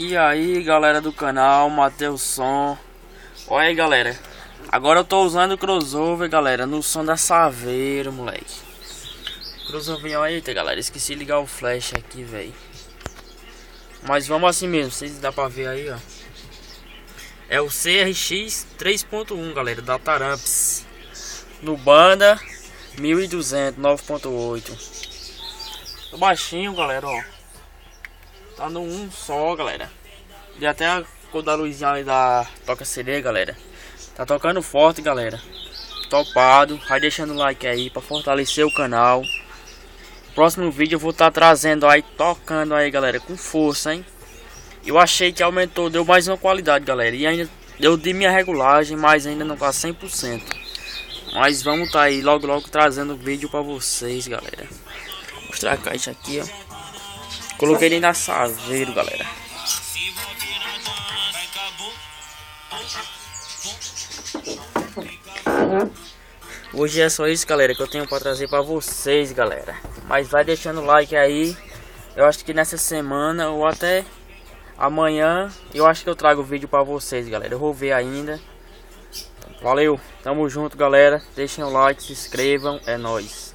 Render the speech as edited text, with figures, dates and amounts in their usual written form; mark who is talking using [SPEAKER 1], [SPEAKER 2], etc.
[SPEAKER 1] E aí galera do canal, Matheus Som. Olha aí galera, agora eu tô usando o crossover galera, no som da Saveiro, moleque. Crossover, eita galera, esqueci de ligar o flash aqui, velho. Mas vamos assim mesmo, vocês dá pra ver aí, ó. É o CRX 3.1 galera, da Taramps. No banda 1200, 9.8. Tô baixinho galera, ó. Tá no 1 só, galera. E até a cor da luzinha ali da Toca CD, galera. Tá tocando forte, galera. Topado. Vai deixando o like aí pra fortalecer o canal. Próximo vídeo eu vou estar trazendo aí, tocando aí, galera, com força, hein. Eu achei que aumentou, deu mais uma qualidade, galera. E ainda deu de minha regulagem, mas ainda não tá 100%. Mas vamos tá aí logo trazendo vídeo pra vocês, galera. Vou mostrar a caixa aqui, ó. Coloquei ele na Saveiro, galera. Hoje é só isso, galera, que eu tenho para trazer para vocês, galera. Mas vai deixando o like aí. Eu acho que nessa semana ou até amanhã eu acho que eu trago o vídeo para vocês, galera. Eu vou ver ainda. Valeu, tamo junto, galera. Deixem o like, se inscrevam, é nóis.